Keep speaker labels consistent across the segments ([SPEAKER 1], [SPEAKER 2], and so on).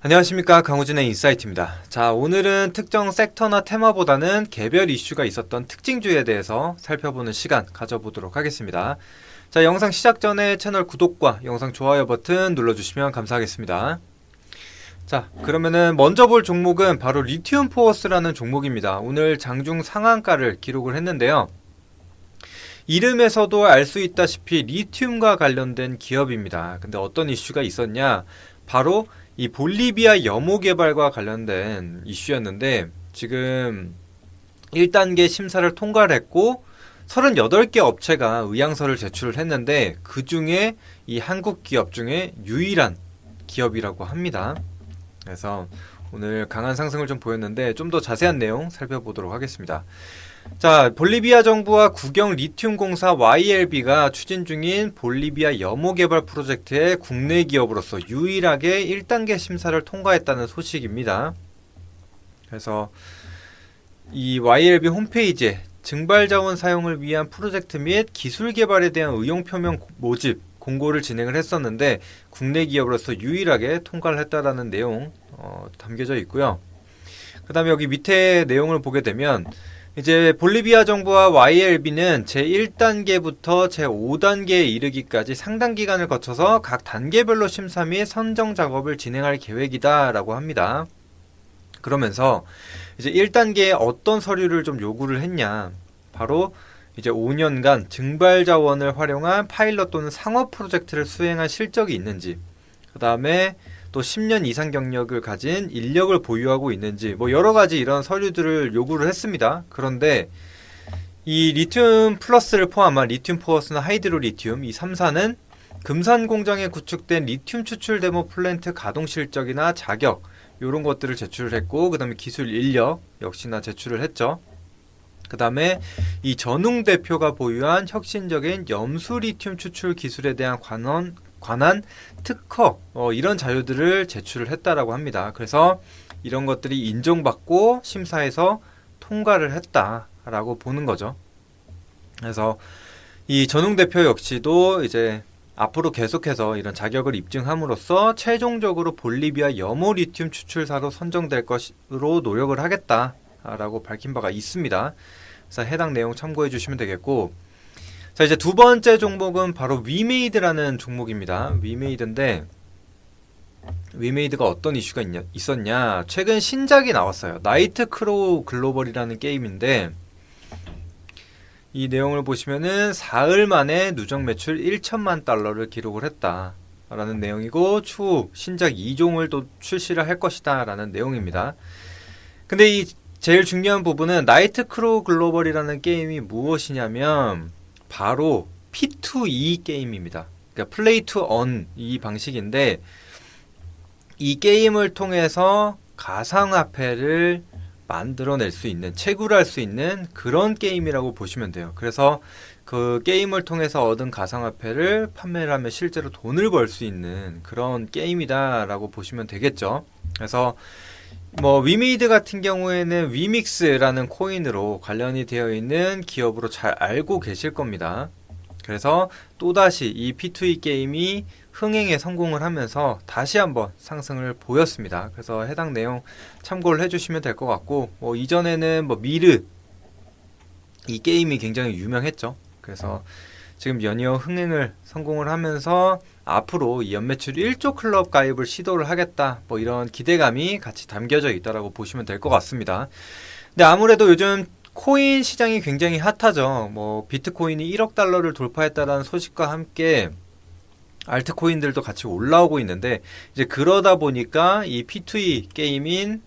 [SPEAKER 1] 안녕하십니까, 강호진의 인사이트입니다. 자, 오늘은 특정 섹터나 테마보다는 개별 이슈가 있었던 특징주에 대해서 살펴보는 시간 가져보도록 하겠습니다. 자, 영상 시작 전에 채널 구독과 영상 좋아요 버튼 눌러주시면 감사하겠습니다. 자, 그러면은 먼저 볼 종목은 바로 리튬 포어스라는 종목입니다. 오늘 장중 상한가를 기록을 했는데요. 이름에서도 알 수 있다시피 리튬과 관련된 기업입니다. 근데 어떤 이슈가 있었냐? 바로 이 볼리비아 염호 개발과 관련된 이슈였는데, 지금 1단계 심사를 통과를 했고 38개 업체가 의향서를 제출을 했는데, 그 중에 이 한국 기업 중에 유일한 기업이라고 합니다. 그래서 오늘 강한 상승을 좀 보였는데, 좀 더 자세한 내용 살펴보도록 하겠습니다. 자, 볼리비아 정부와 국영 리튬 공사 YLB가 추진 중인 볼리비아 염호 개발 프로젝트의 국내 기업으로서 유일하게 1단계 심사를 통과했다는 소식입니다. 그래서 이 YLB 홈페이지에 증발 자원 사용을 위한 프로젝트 및 기술 개발에 대한 의용 표명 모집 공고를 진행을 했었는데, 국내 기업으로서 유일하게 통과를 했다라는 내용 담겨져 있고요. 그 다음에 여기 밑에 내용을 보게 되면, 이제 볼리비아 정부와 YLB는 제1단계부터 제5단계에 이르기까지 상당 기간을 거쳐서 각 단계별로 심사 및 선정 작업을 진행할 계획이다 라고 합니다. 그러면서 이제 1단계에 어떤 서류를 좀 요구를 했냐, 바로 이제 5년간 증발 자원을 활용한 파일럿 또는 상업 프로젝트를 수행한 실적이 있는지, 그 다음에 또 10년 이상 경력을 가진 인력을 보유하고 있는지, 뭐 여러가지 이런 서류들을 요구를 했습니다. 그런데 이 리튬 플러스를 포함한 리튬 포어스나 하이드로 리튬 이 3사는 금산 공장에 구축된 리튬 추출 데모 플랜트 가동 실적이나 자격 이런 것들을 제출을 했고, 그 다음에 기술 인력 역시나 제출을 했죠. 그 다음에 이 전웅 대표가 보유한 혁신적인 염수 리튬 추출 기술에 대한 관한 특허 이런 자료들을 제출을 했다라고 합니다. 그래서 이런 것들이 인정받고 심사에서 통과를 했다라고 보는 거죠. 그래서 이 전웅 대표 역시도 이제 앞으로 계속해서 이런 자격을 입증함으로써 최종적으로 볼리비아 염호 리튬 추출사로 선정될 것으로 노력을 하겠다라고 밝힌 바가 있습니다. 그래서 해당 내용 참고해 주시면 되겠고, 자, 이제 두 번째 종목은 바로 위메이드라는 종목입니다. 위메이드인데, 위메이드가 어떤 이슈가 있었냐? 최근 신작이 나왔어요. 나이트 크로우 글로벌이라는 게임인데, 이 내용을 보시면은 사흘 만에 누적 매출 1천만 달러를 기록을 했다라는 내용이고, 추후 신작 2종을 또 출시를 할 것이다 라는 내용입니다. 근데 이 제일 중요한 부분은 나이트 크로우 글로벌이라는 게임이 무엇이냐면 바로 P2E 게임입니다. 그러니까 플레이 투 언 이 방식인데, 이 게임을 통해서 가상화폐를 만들어낼 수 있는, 채굴할 수 있는 그런 게임이라고 보시면 돼요. 그래서 그 게임을 통해서 얻은 가상화폐를 판매를 하면 실제로 돈을 벌 수 있는 그런 게임이다 라고 보시면 되겠죠. 그래서 뭐 위메이드 같은 경우에는 위믹스라는 코인으로 관련이 되어 있는 기업으로 잘 알고 계실 겁니다. 그래서 또다시 이 P2E 게임이 흥행에 성공을 하면서 다시 한번 상승을 보였습니다. 그래서 해당 내용 참고를 해주시면 될 것 같고, 뭐 이전에는 뭐 미르 이 게임이 굉장히 유명했죠. 그래서 지금 연이어 흥행을 성공을 하면서 앞으로 이 연매출 1조 클럽 가입을 시도를 하겠다, 뭐 이런 기대감이 같이 담겨져 있다라고 보시면 될 것 같습니다. 근데 아무래도 요즘 코인 시장이 굉장히 핫하죠. 뭐 비트코인이 1억 달러를 돌파했다라는 소식과 함께 알트코인들도 같이 올라오고 있는데, 이제 그러다 보니까 이 P2E 게임인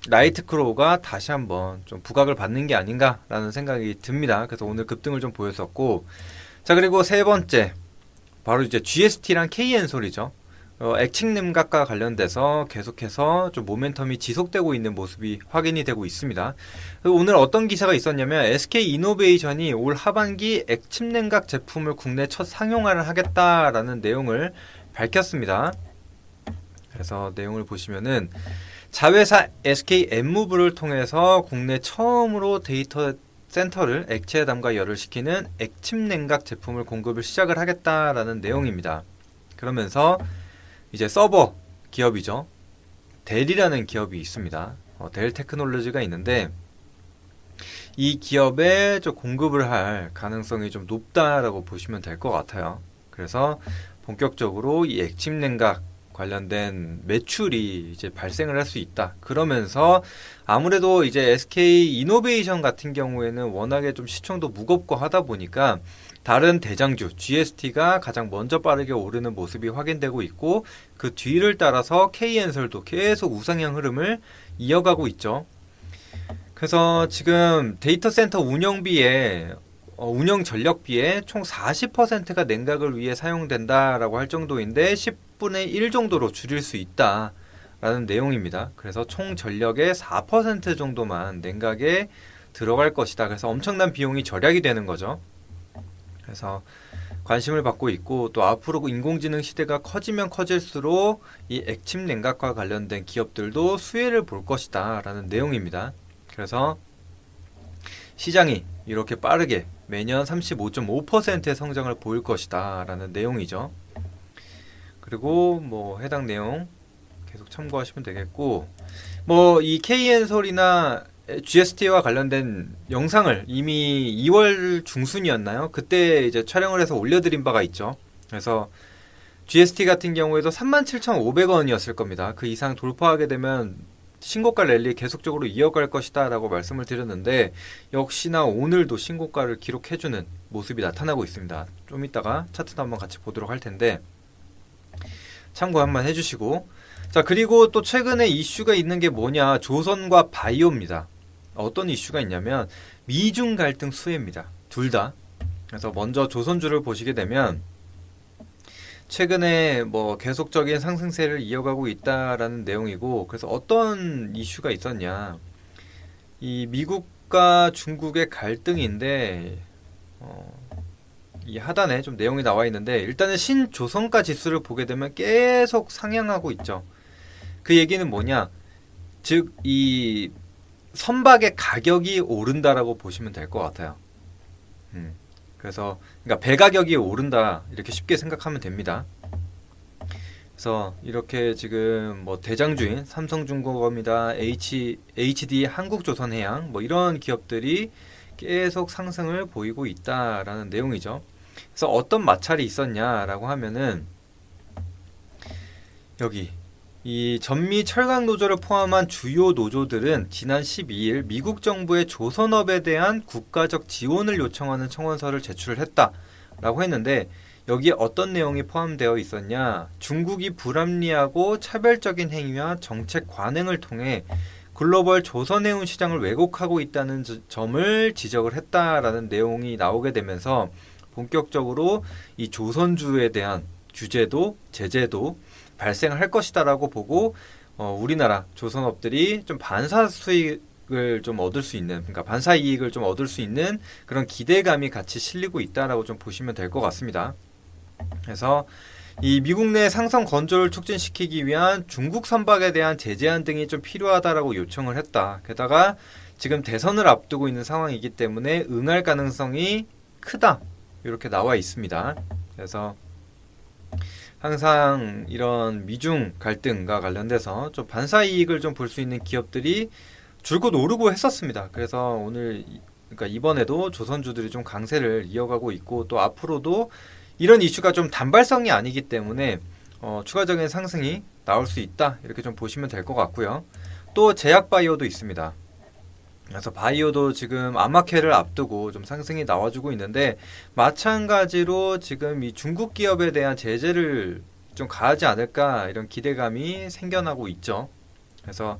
[SPEAKER 1] 나이트크로우가 다시 한번 좀 부각을 받는 게 아닌가라는 생각이 듭니다. 그래서 오늘 급등을 좀 보였었고, 자, 그리고 세 번째 바로 이제 GST랑 KN솔이죠. 액칭 냉각과 관련돼서 계속해서 좀 모멘텀이 지속되고 있는 모습이 확인이 되고 있습니다. 오늘 어떤 기사가 있었냐면, SK이노베이션이 올 하반기 액침 냉각 제품을 국내 첫 상용화를 하겠다라는 내용을 밝혔습니다. 그래서 내용을 보시면은 자회사 SK엔무브를 통해서 국내 처음으로 데이터 센터를 액체에 담가 열을 시키는 액침 냉각 제품을 공급을 시작을 하겠다라는 내용입니다. 그러면서 이제 서버 기업이죠. 델이라는 기업이 있습니다. 델 테크놀로지가 있는데 이 기업에 좀 공급을 할 가능성이 좀 높다라고 보시면 될 것 같아요. 그래서 본격적으로 이 액침 냉각 관련된 매출이 이제 발생을 할 수 있다. 그러면서 아무래도 이제 SK 이노베이션 같은 경우에는 워낙에 좀 시총도 무겁고 하다 보니까 다른 대장주 GST가 가장 먼저 빠르게 오르는 모습이 확인되고 있고 그 뒤를 따라서 K엔솔도 계속 우상향 흐름을 이어가고 있죠. 그래서 지금 데이터 센터 운영비에 운영 전력비의 총 40%가 냉각을 위해 사용된다라고 할 정도인데 10분의 1 정도로 줄일 수 있다라는 내용입니다. 그래서 총 전력의 4% 정도만 냉각에 들어갈 것이다. 그래서 엄청난 비용이 절약이 되는 거죠. 그래서 관심을 받고 있고 또 앞으로 인공지능 시대가 커지면 커질수록 이 액침 냉각과 관련된 기업들도 수혜를 볼 것이다 라는 내용입니다. 그래서 시장이 이렇게 빠르게 매년 35.5%의 성장을 보일 것이다 라는 내용이죠. 그리고 뭐 해당 내용 계속 참고하시면 되겠고 뭐 이 KN솔이나 GST와 관련된 영상을 이미 2월 중순이었나요? 그때 이제 촬영을 해서 올려드린 바가 있죠. 그래서 GST 같은 경우에도 37,500원이었을 겁니다. 그 이상 돌파하게 되면 신고가 랠리 계속적으로 이어갈 것이다 라고 말씀을 드렸는데 역시나 오늘도 신고가를 기록해주는 모습이 나타나고 있습니다. 좀 이따가 차트도 한번 같이 보도록 할 텐데 참고 한번 해주시고 자 그리고 또 최근에 이슈가 있는 게 뭐냐 조선과 바이오입니다. 어떤 이슈가 있냐면 미중 갈등 수혜입니다. 둘 다. 그래서 먼저 조선주를 보시게 되면 최근에 뭐 계속적인 상승세를 이어가고 있다라는 내용이고 그래서 어떤 이슈가 있었냐 이 미국과 중국의 갈등인데 이 하단에 좀 내용이 나와 있는데 일단은 신조선가 지수를 보게 되면 계속 상향하고 있죠. 그 얘기는 뭐냐 즉 이 선박의 가격이 오른다라고 보시면 될 것 같아요. 그래서 그러니까 배 가격이 오른다 이렇게 쉽게 생각하면 됩니다. 그래서 이렇게 지금 뭐 대장주인 삼성중공업이다, HD 한국조선해양 뭐 이런 기업들이 계속 상승을 보이고 있다라는 내용이죠. 그래서 어떤 마찰이 있었냐라고 하면은 여기 이 전미 철강 노조를 포함한 주요 노조들은 지난 12일 미국 정부의 조선업에 대한 국가적 지원을 요청하는 청원서를 제출을 했다라고 했는데 여기에 어떤 내용이 포함되어 있었냐 중국이 불합리하고 차별적인 행위와 정책 관행을 통해 글로벌 조선해운 시장을 왜곡하고 있다는 점을 지적을 했다라는 내용이 나오게 되면서 본격적으로 이 조선주에 대한 규제도 제재도 발생할 것이다라고 보고 우리나라 조선업들이 좀 반사 수익을 좀 얻을 수 있는 그러니까 반사 이익을 좀 얻을 수 있는 그런 기대감이 같이 실리고 있다라고 좀 보시면 될 것 같습니다. 그래서 이 미국 내 상성 건조를 촉진시키기 위한 중국 선박에 대한 제재안 등이 좀 필요하다라고 요청을 했다. 게다가 지금 대선을 앞두고 있는 상황이기 때문에 응할 가능성이 크다. 이렇게 나와 있습니다. 그래서 항상 이런 미중 갈등과 관련돼서 좀 반사 이익을 좀 볼 수 있는 기업들이 줄곧 오르고 했었습니다. 그래서 오늘 그러니까 이번에도 조선주들이 좀 강세를 이어가고 있고 또 앞으로도 이런 이슈가 좀 단발성이 아니기 때문에 추가적인 상승이 나올 수 있다 이렇게 좀 보시면 될 것 같고요. 또 제약바이오도 있습니다. 그래서 바이오도 지금 암마케를 앞두고 좀 상승이 나와주고 있는데 마찬가지로 지금 이 중국 기업에 대한 제재를 좀 가하지 않을까 이런 기대감이 생겨나고 있죠. 그래서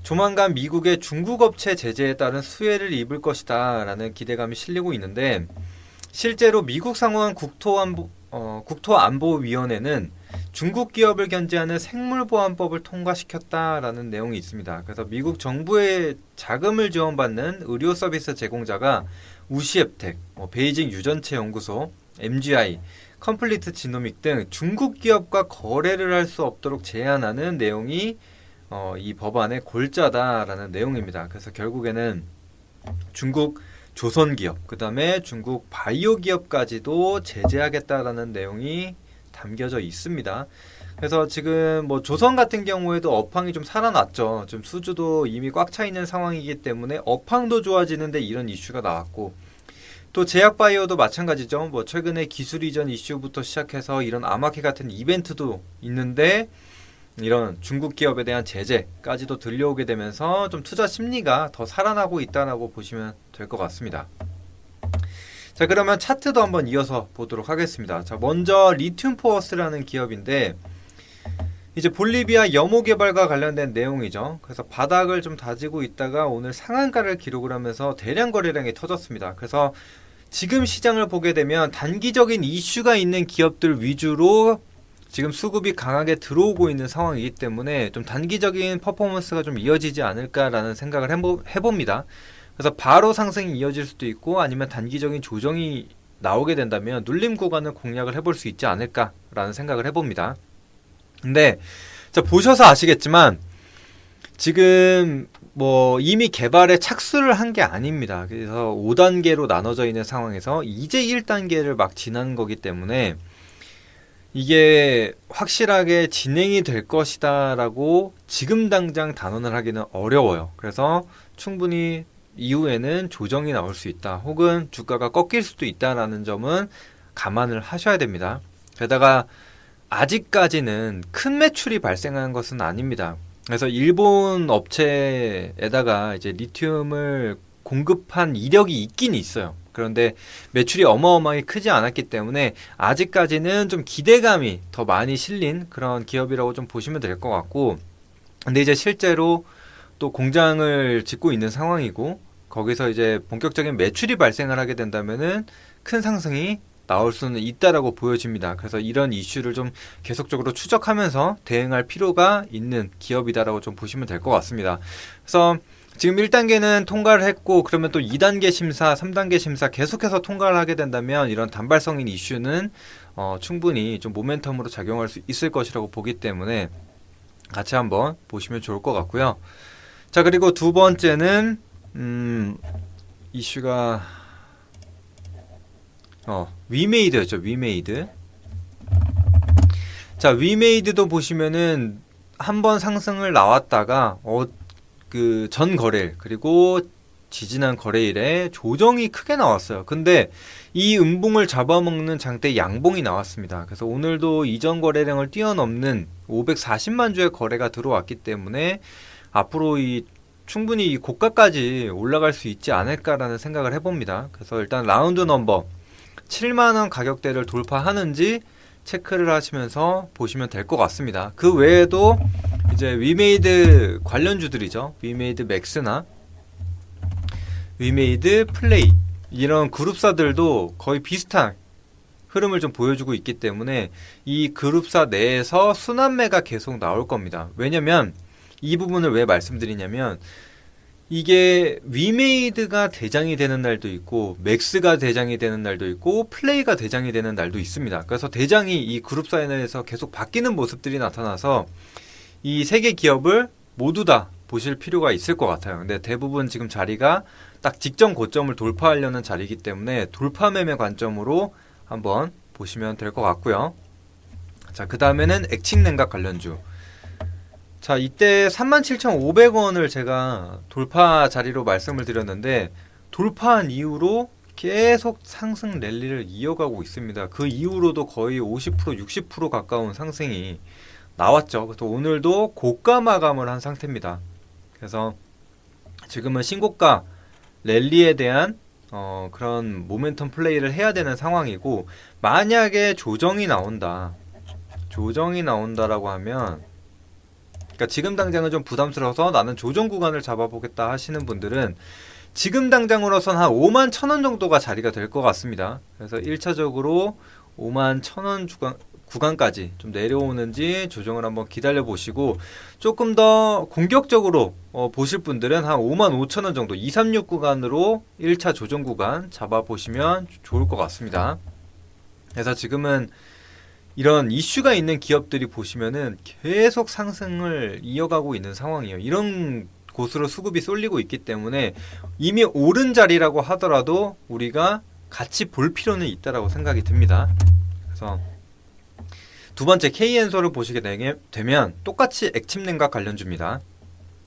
[SPEAKER 1] 조만간 미국의 중국 업체 제재에 따른 수혜를 입을 것이다 라는 기대감이 실리고 있는데 실제로 미국 상원 국토안보위원회는 중국 기업을 견제하는 생물보안법을 통과시켰다라는 내용이 있습니다. 그래서 미국 정부의 자금을 지원받는 의료 서비스 제공자가 우시앱텍, 베이징 유전체 연구소, MGI, 컴플리트 지노믹 등 중국 기업과 거래를 할 수 없도록 제한하는 내용이 이 법안의 골자다라는 내용입니다. 그래서 결국에는 중국 조선기업, 그 다음에 중국 바이오 기업까지도 제재하겠다라는 내용이 담겨져 있습니다. 그래서 지금 뭐 조선 같은 경우에도 업황이 좀 살아났죠. 좀 수주도 이미 꽉 차 있는 상황이기 때문에 업황도 좋아지는데 이런 이슈가 나왔고, 또 제약바이오도 마찬가지죠. 뭐 최근에 기술 이전 이슈부터 시작해서 이런 아마케 같은 이벤트도 있는데 이런 중국 기업에 대한 제재까지도 들려오게 되면서 좀 투자 심리가 더 살아나고 있다라고 보시면 될 것 같습니다. 자, 그러면 차트도 한번 이어서 보도록 하겠습니다. 자, 먼저 리튬 포어스라는 기업인데 이제 볼리비아 염호 개발과 관련된 내용이죠. 그래서 바닥을 좀 다지고 있다가 오늘 상한가를 기록을 하면서 대량 거래량이 터졌습니다. 그래서 지금 시장을 보게 되면 단기적인 이슈가 있는 기업들 위주로 지금 수급이 강하게 들어오고 있는 상황이기 때문에 좀 단기적인 퍼포먼스가 좀 이어지지 않을까라는 생각을 해봅니다. 그래서 바로 상승이 이어질 수도 있고 아니면 단기적인 조정이 나오게 된다면 눌림 구간을 공략을 해볼 수 있지 않을까라는 생각을 해봅니다. 근데 자, 보셔서 아시겠지만 지금 뭐 이미 개발에 착수를 한 게 아닙니다. 그래서 5단계로 나눠져 있는 상황에서 이제 1단계를 막 지난 거기 때문에 이게 확실하게 진행이 될 것이다 라고 지금 당장 단언을 하기는 어려워요. 그래서 충분히 이후에는 조정이 나올 수 있다, 혹은 주가가 꺾일 수도 있다라는 점은 감안을 하셔야 됩니다. 게다가 아직까지는 큰 매출이 발생한 것은 아닙니다. 그래서 일본 업체에다가 이제 리튬을 공급한 이력이 있긴 있어요. 그런데 매출이 어마어마하게 크지 않았기 때문에 아직까지는 좀 기대감이 더 많이 실린 그런 기업이라고 좀 보시면 될 것 같고, 근데 이제 실제로 또 공장을 짓고 있는 상황이고 거기서 이제 본격적인 매출이 발생을 하게 된다면은 큰 상승이 나올 수는 있다라고 보여집니다. 그래서 이런 이슈를 좀 계속적으로 추적하면서 대응할 필요가 있는 기업이다라고 좀 보시면 될 것 같습니다. 그래서 지금 1단계는 통과를 했고 그러면 또 2단계 심사, 3단계 심사 계속해서 통과를 하게 된다면 이런 단발성인 이슈는 충분히 좀 모멘텀으로 작용할 수 있을 것이라고 보기 때문에 같이 한번 보시면 좋을 것 같고요. 자, 그리고 두 번째는 이슈가 위메이드였죠. 위메이드. 자, 위메이드도 보시면은 한번 상승을 나왔다가 그 전 거래일 그리고 지지난 거래일에 조정이 크게 나왔어요. 근데 이 음봉을 잡아먹는 장대 양봉이 나왔습니다. 그래서 오늘도 이전 거래량을 뛰어넘는 540만 주의 거래가 들어왔기 때문에 앞으로 충분히 이 고가까지 올라갈 수 있지 않을까라는 생각을 해봅니다. 그래서 일단 라운드 넘버 7만원 가격대를 돌파하는지 체크를 하시면서 보시면 될 것 같습니다. 그 외에도 이제 위메이드 관련주들이죠. 위메이드 맥스나 위메이드 플레이, 이런 그룹사들도 거의 비슷한 흐름을 좀 보여주고 있기 때문에 이 그룹사 내에서 순환매가 계속 나올 겁니다. 왜냐면 이 부분을 왜 말씀드리냐면 이게 위메이드가 대장이 되는 날도 있고 맥스가 대장이 되는 날도 있고 플레이가 대장이 되는 날도 있습니다. 그래서 대장이 이 그룹사 내에서 계속 바뀌는 모습들이 나타나서 이 세 개 기업을 모두 다 보실 필요가 있을 것 같아요. 근데 대부분 지금 자리가 딱 직전 고점을 돌파하려는 자리이기 때문에 돌파 매매 관점으로 한번 보시면 될 것 같고요. 자, 그 다음에는 액칭냉각 관련주. 자, 이때 37,500원을 제가 돌파 자리로 말씀을 드렸는데 돌파한 이후로 계속 상승 랠리를 이어가고 있습니다. 그 이후로도 거의 50%, 60% 가까운 상승이 나왔죠. 그래서 오늘도 고가 마감을 한 상태입니다. 그래서 지금은 신고가 랠리에 대한 그런 모멘텀 플레이를 해야 되는 상황이고, 만약에 조정이 나온다라고 하면, 그러니까 지금 당장은 좀 부담스러워서 나는 조정 구간을 잡아보겠다 하시는 분들은 지금 당장으로선 한 51,000원 정도가 자리가 될 것 같습니다. 그래서 1차적으로 51,000원 구간까지 좀 내려오는지 조정을 한번 기다려 보시고, 조금 더 공격적으로 보실 분들은 한 55,000원 정도 236 구간으로 1차 조정 구간 잡아 보시면 좋을 것 같습니다. 그래서 지금은 이런 이슈가 있는 기업들이 보시면은 계속 상승을 이어가고 있는 상황이에요. 이런 곳으로 수급이 쏠리고 있기 때문에 이미 오른 자리라고 하더라도 우리가 같이 볼 필요는 있다라고 생각이 듭니다. 그래서 두 번째 K엔솔을 보시게 되면 똑같이 액침냉각 관련주입니다.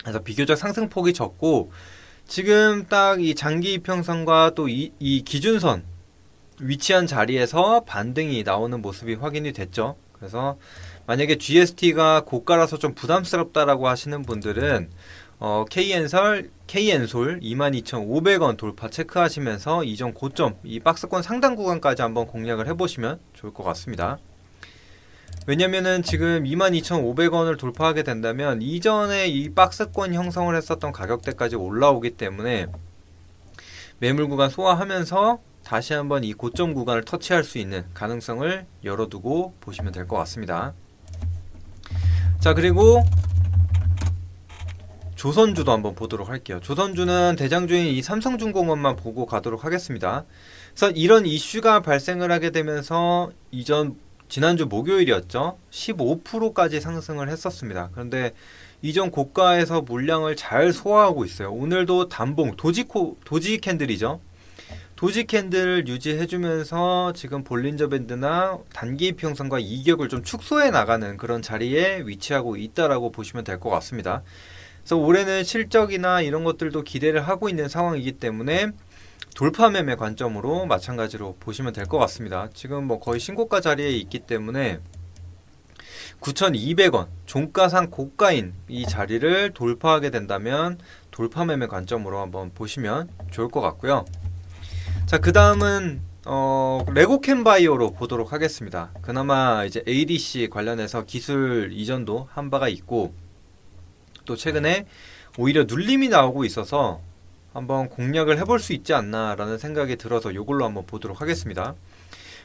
[SPEAKER 1] 그래서 비교적 상승폭이 적고 지금 딱 이 장기 이평선과 또 이 기준선 위치한 자리에서 반등이 나오는 모습이 확인이 됐죠. 그래서 만약에 GST가 고가라서 좀 부담스럽다라고 하시는 분들은 K엔솔 22,500원 돌파 체크하시면서 이전 고점, 이 박스권 상단 구간까지 한번 공략을 해보시면 좋을 것 같습니다. 왜냐면은 지금 22,500원을 돌파하게 된다면 이전에 이 박스권 형성을 했었던 가격대까지 올라오기 때문에 매물 구간 소화하면서 다시 한번 이 고점 구간을 터치할 수 있는 가능성을 열어두고 보시면 될 것 같습니다. 자, 그리고 조선주도 한번 보도록 할게요. 조선주는 대장주인 이 삼성중공업만 보고 가도록 하겠습니다. 그래서 이런 이슈가 발생을 하게 되면서 지난주 목요일이었죠. 15%까지 상승을 했었습니다. 그런데 이전 고가에서 물량을 잘 소화하고 있어요. 오늘도 단봉, 도지 캔들이죠. 도지 캔들을 유지해주면서 지금 볼린저 밴드나 단기 이평선과 이격을 좀 축소해 나가는 그런 자리에 위치하고 있다라고 보시면 될 것 같습니다. 그래서 올해는 실적이나 이런 것들도 기대를 하고 있는 상황이기 때문에 돌파 매매 관점으로 마찬가지로 보시면 될 것 같습니다. 지금 뭐 거의 신고가 자리에 있기 때문에 9,200원 종가상 고가인 이 자리를 돌파하게 된다면 돌파 매매 관점으로 한번 보시면 좋을 것 같고요. 자, 그 다음은 레고캠 바이오로 보도록 하겠습니다. 그나마 이제 ADC 관련해서 기술 이전도 한 바가 있고 또 최근에 오히려 눌림이 나오고 있어서 한번 공략을 해볼 수 있지 않나라는 생각이 들어서 이걸로 한번 보도록 하겠습니다.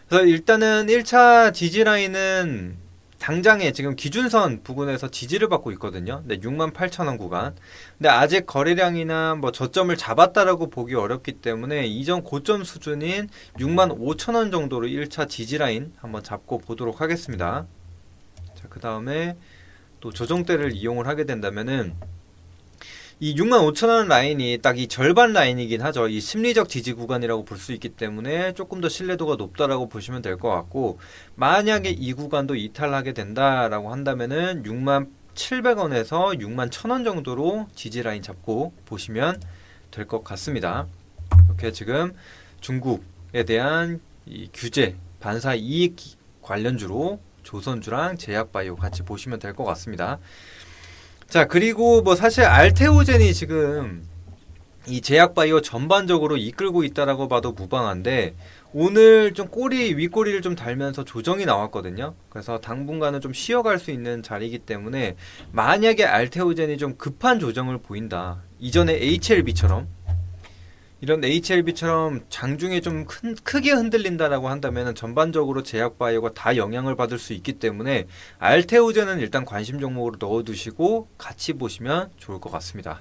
[SPEAKER 1] 그래서 일단은 1차 지지라인은 당장에 지금 기준선 부근에서 지지를 받고 있거든요. 네, 68,000원 구간. 근데 아직 거래량이나 뭐 저점을 잡았다라고 보기 어렵기 때문에 이전 고점 수준인 65,000원 정도로 1차 지지라인 한번 잡고 보도록 하겠습니다. 자, 그 다음에 또 조정대를 이용을 하게 된다면은 이 65,000원 라인이 딱 이 절반 라인이긴 하죠. 이 심리적 지지 구간이라고 볼 수 있기 때문에 조금 더 신뢰도가 높다라고 보시면 될 것 같고, 만약에 이 구간도 이탈하게 된다라고 한다면은 67,000원에서 61,000원 정도로 지지 라인 잡고 보시면 될 것 같습니다. 이렇게 지금 중국에 대한 이 규제, 반사 이익 관련주로 조선주랑 제약바이오 같이 보시면 될 것 같습니다. 자, 그리고 뭐 사실 알테오젠이 지금 이 제약바이오 전반적으로 이끌고 있다라고 봐도 무방한데 오늘 좀 윗꼬리를 좀 달면서 조정이 나왔거든요. 그래서 당분간은 좀 쉬어갈 수 있는 자리이기 때문에 만약에 알테오젠이 좀 급한 조정을 보인다, 이전에 HLB처럼 이런 HLB처럼 장중에 좀 크게 흔들린다라고 한다면 전반적으로 제약바이오가 다 영향을 받을 수 있기 때문에 알테오젠은 일단 관심 종목으로 넣어두시고 같이 보시면 좋을 것 같습니다.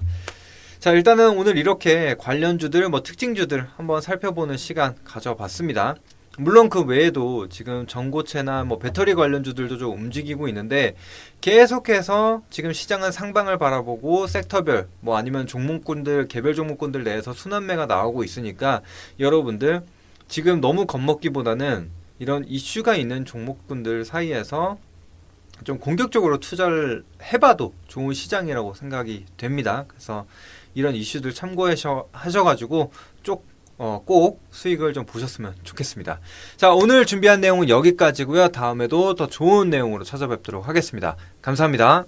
[SPEAKER 1] 자, 일단은 오늘 이렇게 관련주들, 뭐 특징주들 한번 살펴보는 시간 가져봤습니다. 물론 그 외에도 지금 전고체나 뭐 배터리 관련주들도 좀 움직이고 있는데 계속해서 지금 시장은 상방을 바라보고 섹터별 뭐 아니면 종목군들, 개별 종목군들 내에서 순환매가 나오고 있으니까 여러분들 지금 너무 겁먹기보다는 이런 이슈가 있는 종목군들 사이에서 좀 공격적으로 투자를 해봐도 좋은 시장이라고 생각이 됩니다. 그래서 이런 이슈들 참고하셔가지고 꼭 수익을 좀 보셨으면 좋겠습니다. 자, 오늘 준비한 내용은 여기까지고요. 다음에도 더 좋은 내용으로 찾아뵙도록 하겠습니다. 감사합니다.